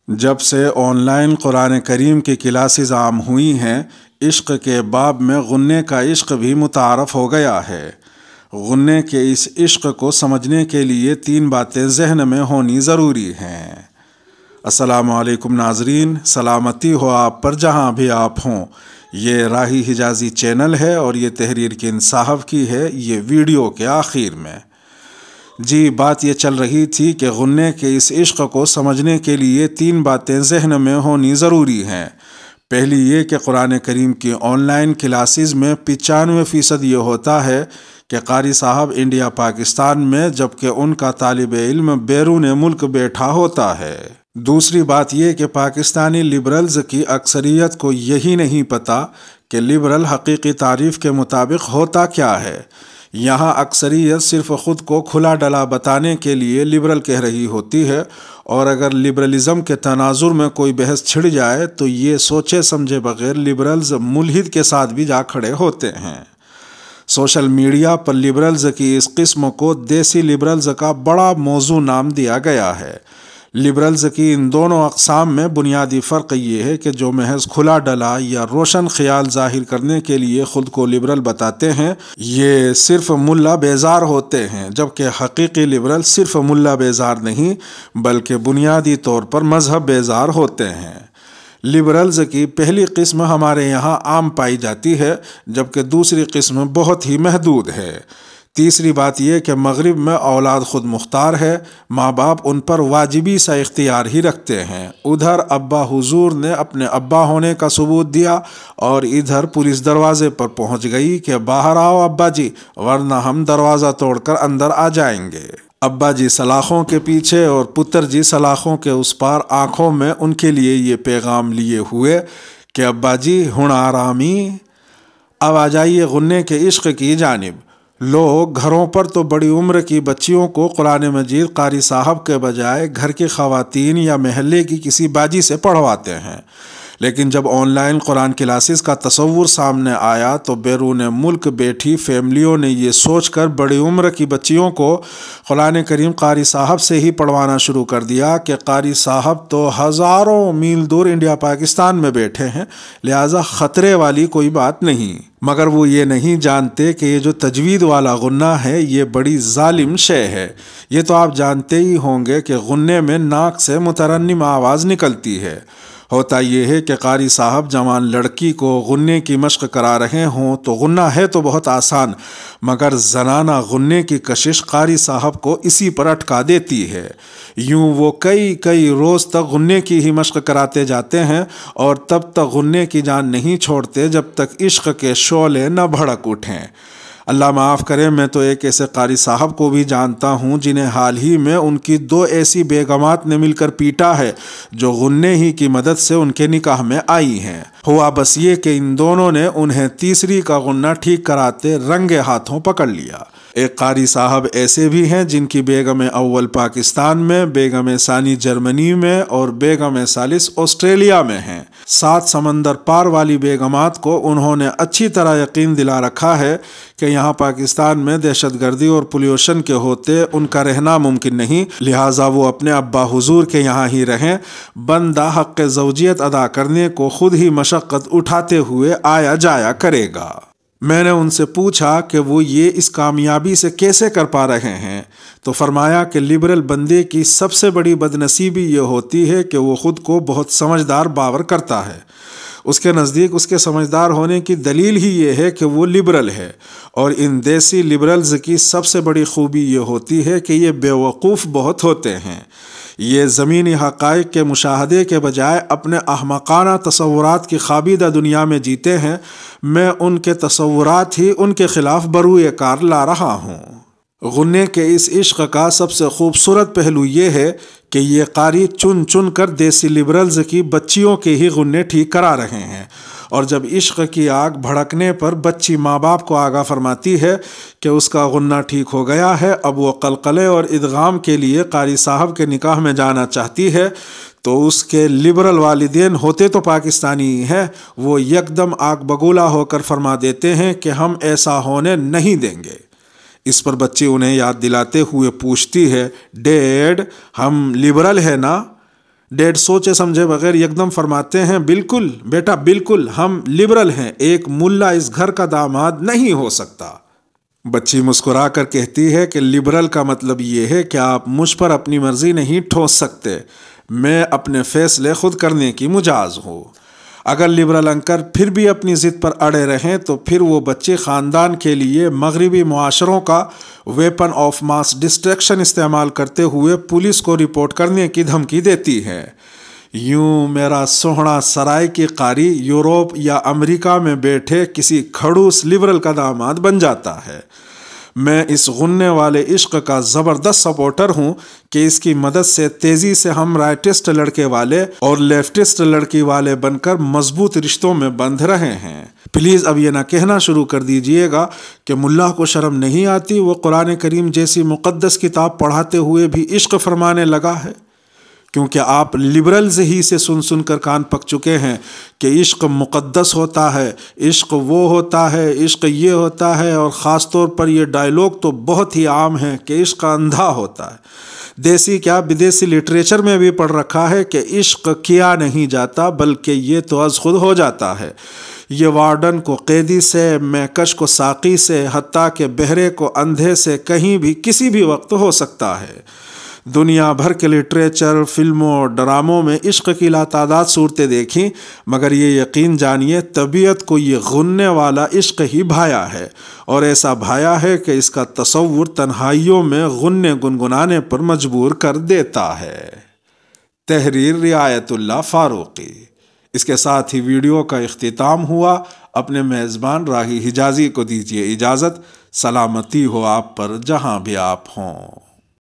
جب سے on line قرآن کریم کی کلاسز عام ہوئی ہیں، عشق کے باب میں غنے کا عشق بھی متعارف ہو گیا ہے۔ غنے کے اس عشق کو سمجھنے کے لیے 3 باتیں ذہن میں ہونی ضروری ہیں۔ السلام علیکم ناظرین، سلامتی ہو آپ پر جہاں بھی آپ ہوں۔ یہ راہی حجازی چینل ہے اور یہ تحریر صاحب کی ہے۔ یہ ویڈیو کے آخر میں بات یہ چل رہی تھی کہ غنے کے اس عشق کو سمجھنے کے لیے 3 باتیں ذہن میں ہونی ضروری ہیں۔ پہلی یہ کہ قرآن کریم کی آن لائن کلاسز میں 95% یہ ہوتا ہے کہ قاری صاحب انڈیا پاکستان میں، جبکہ ان کا طالب علم بیرون ملک بیٹھا ہوتا ہے۔ دوسری بات یہ کہ پاکستانی لبرلز کی اکثریت کو یہی نہیں پتہ کہ لبرل حقیقی تعریف کے مطابق ہوتا کیا ہے۔ یہاں اکثریت صرف خود کو کھلا ڈلا بتانے کے لیے لبرل کہہ رہی ہوتی ہے، اور اگر لبرلزم کے تناظر میں کوئی بحث چھڑ جائے تو یہ سوچے سمجھے بغیر لبرلز ملحد کے ساتھ بھی جا کھڑے ہوتے ہیں۔ سوشل میڈیا پر لبرلز کی اس قسم کو دیسی لبرلز کا بڑا موضوع نام دیا گیا ہے۔ لبرلز کی ان دونوں اقسام میں بنیادی فرق یہ ہے کہ جو محض کھلا ڈلا یا روشن خیال ظاہر کرنے کے لیے خود کو لبرل بتاتے ہیں، یہ صرف ملا بیزار ہوتے ہیں، جبکہ حقیقی لبرل صرف ملا بیزار نہیں بلکہ بنیادی طور پر مذہب بیزار ہوتے ہیں۔ لبرلز کی پہلی قسم ہمارے یہاں عام پائی جاتی ہے، جبکہ دوسری قسم بہت ہی محدود ہے۔ تیسری بات یہ کہ مغرب میں اولاد خود مختار ہے، ماں باپ ان پر واجبی سا اختیار ہی رکھتے ہیں۔ ادھر ابا حضور نے اپنے ابا ہونے کا ثبوت دیا اور ادھر پولیس دروازے پر پہنچ گئی کہ باہر آؤ ابا جی، ورنہ ہم دروازہ توڑ کر اندر آ جائیں گے۔ ابا جی سلاخوں کے پیچھے اور پتر جی سلاخوں کے اس پار آنکھوں میں ان کے لیے یہ پیغام لیے ہوئے کہ ابا جی ہن آرامی۔ اب آ جائیے غنے کے عشق کی جانب۔ لوگ گھروں پر تو بڑی عمر کی بچیوں کو قرآن مجید قاری صاحب کے بجائے گھر کی خواتین یا محلے کی کسی باجی سے پڑھواتے ہیں، لیکن جب آن لائن قرآن کلاسز کا تصور سامنے آیا تو بیرون ملک بیٹھی فیملیوں نے یہ سوچ کر بڑی عمر کی بچیوں کو قرآن کریم قاری صاحب سے ہی پڑھوانا شروع کر دیا کہ قاری صاحب تو ہزاروں میل دور انڈیا پاکستان میں بیٹھے ہیں، لہٰذا خطرے والی کوئی بات نہیں۔ مگر وہ یہ نہیں جانتے کہ یہ جو تجوید والا غنہ ہے یہ بڑی ظالم شے ہے۔ یہ تو آپ جانتے ہی ہوں گے کہ غنے میں ناک سے مترنم آواز نکلتی ہے۔ ہوتا یہ ہے کہ قاری صاحب جوان لڑکی کو غنے کی مشق کرا رہے ہوں تو غنہ ہے تو بہت آسان، مگر زنانہ غنے کی کشش قاری صاحب کو اسی پر اٹکا دیتی ہے۔ یوں وہ کئی روز تک غنے کی ہی مشق کراتے جاتے ہیں اور تب تک غنے کی جان نہیں چھوڑتے جب تک عشق کے شعلے نہ بھڑک اٹھیں۔ اللہ معاف کرے، میں تو ایک ایسے قاری صاحب کو بھی جانتا ہوں جنہیں حال ہی میں ان کی 2 ایسی بیگمات نے مل کر پیٹا ہے جو غنے ہی کی مدد سے ان کے نکاح میں آئی ہیں۔ ہوا بس یہ کہ ان دونوں نے انہیں تیسری کا غنہ ٹھیک کراتے رنگے ہاتھوں پکڑ لیا۔ ایک قاری صاحب ایسے بھی ہیں جن کی بیگم اول پاکستان میں، بیگم ثانی جرمنی میں اور بیگم ثالث آسٹریلیا میں ہیں۔ 7 سمندر پار والی بیگمات کو انہوں نے اچھی طرح یقین دلا رکھا ہے کہ یہاں پاکستان میں دہشت گردی اور پولیوشن کے ہوتے ان کا رہنا ممکن نہیں، لہٰذا وہ اپنے ابا حضور کے یہاں ہی رہیں۔ بندہ حق زوجیت ادا کرنے کو خود ہی مشقت اٹھاتے ہوئے آیا جایا کرے گا۔ میں نے ان سے پوچھا کہ وہ یہ اس کامیابی سے کیسے کر پا رہے ہیں، تو فرمایا کہ لبرل بندے کی سب سے بڑی بدنصیبی یہ ہوتی ہے کہ وہ خود کو بہت سمجھدار باور کرتا ہے۔ اس کے نزدیک اس کے سمجھدار ہونے کی دلیل ہی یہ ہے کہ وہ لبرل ہے، اور ان دیسی لبرلز کی سب سے بڑی خوبی یہ ہوتی ہے کہ یہ بے وقوف بہت ہوتے ہیں۔ یہ زمینی حقائق کے مشاہدے کے بجائے اپنے احمقانہ تصورات کی خوابیدہ دنیا میں جیتے ہیں۔ میں ان کے تصورات ہی ان کے خلاف بروئے کار لا رہا ہوں۔ غنے کے اس عشق کا سب سے خوبصورت پہلو یہ ہے کہ یہ قاری چن چن کر دیسی لبرلز کی بچیوں کے ہی غنے ٹھیک کرا رہے ہیں، اور جب عشق کی آگ بھڑکنے پر بچی ماں باپ کو آگاہ فرماتی ہے کہ اس کا غنہ ٹھیک ہو گیا ہے، اب وہ قلقلے اور ادغام کے لیے قاری صاحب کے نکاح میں جانا چاہتی ہے، تو اس کے لبرل والدین ہوتے تو پاکستانی ہی ہیں، وہ یکدم آگ بگولا ہو کر فرما دیتے ہیں کہ ہم ایسا ہونے نہیں دیں گے۔ اس پر بچی انہیں یاد دلاتے ہوئے پوچھتی ہے، ڈیڈ ہم لبرل ہے نا؟ ڈیڈ سوچے سمجھے بغیر یکدم فرماتے ہیں بالکل بیٹا بالکل، ہم لبرل ہیں، ایک ملا اس گھر کا داماد نہیں ہو سکتا۔ بچی مسکرا کر کہتی ہے کہ لبرل کا مطلب یہ ہے کہ آپ مجھ پر اپنی مرضی نہیں ٹھوس سکتے، میں اپنے فیصلے خود کرنے کی مجاز ہوں۔ اگر لبرل انکل پھر بھی اپنی ضد پر اڑے رہیں تو پھر وہ بچے خاندان کے لیے مغربی معاشروں کا ویپن آف ماس ڈسٹریکشن استعمال کرتے ہوئے پولیس کو رپورٹ کرنے کی دھمکی دیتی ہے۔ یوں میرا سوہنا سرائے کی قاری یوروپ یا امریکہ میں بیٹھے کسی کھڑوس لبرل کا داماد بن جاتا ہے۔ میں اس غننے والے عشق کا زبردست سپورٹر ہوں کہ اس کی مدد سے تیزی سے ہم رائٹسٹ لڑکے والے اور لیفٹسٹ لڑکی والے بن کر مضبوط رشتوں میں بندھ رہے ہیں۔ پلیز اب یہ نہ کہنا شروع کر دیجئے گا کہ ملا کو شرم نہیں آتی، وہ قرآن کریم جیسی مقدس کتاب پڑھاتے ہوئے بھی عشق فرمانے لگا ہے، کیونکہ آپ لبرلز ہی سے سن کر کان پک چکے ہیں کہ عشق مقدس ہوتا ہے، عشق وہ ہوتا ہے، عشق یہ ہوتا ہے، اور خاص طور پر یہ ڈائیلاگ تو بہت ہی عام ہے کہ عشق اندھا ہوتا ہے۔ دیسی کیا بدیسی لٹریچر میں بھی پڑھ رکھا ہے کہ عشق کیا نہیں جاتا بلکہ یہ تو از خود ہو جاتا ہے۔ یہ وارڈن کو قیدی سے، میکش کو ساقی سے، حتیٰ کہ بہرے کو اندھے سے کہیں بھی کسی بھی وقت ہو سکتا ہے۔ دنیا بھر کے لٹریچر، فلموں اور ڈراموں میں عشق کی لاتعداد صورتیں دیکھیں، مگر یہ یقین جانیے طبیعت کو یہ غننے والا عشق ہی بھایا ہے، اور ایسا بھایا ہے کہ اس کا تصور تنہائیوں میں غنے گنگنانے پر مجبور کر دیتا ہے۔ تحریر رعایت اللہ فاروقی۔ اس کے ساتھ ہی ویڈیو کا اختتام ہوا۔ اپنے میزبان راہی حجازی کو دیجیے اجازت۔ سلامتی ہو آپ پر جہاں بھی آپ ہوں۔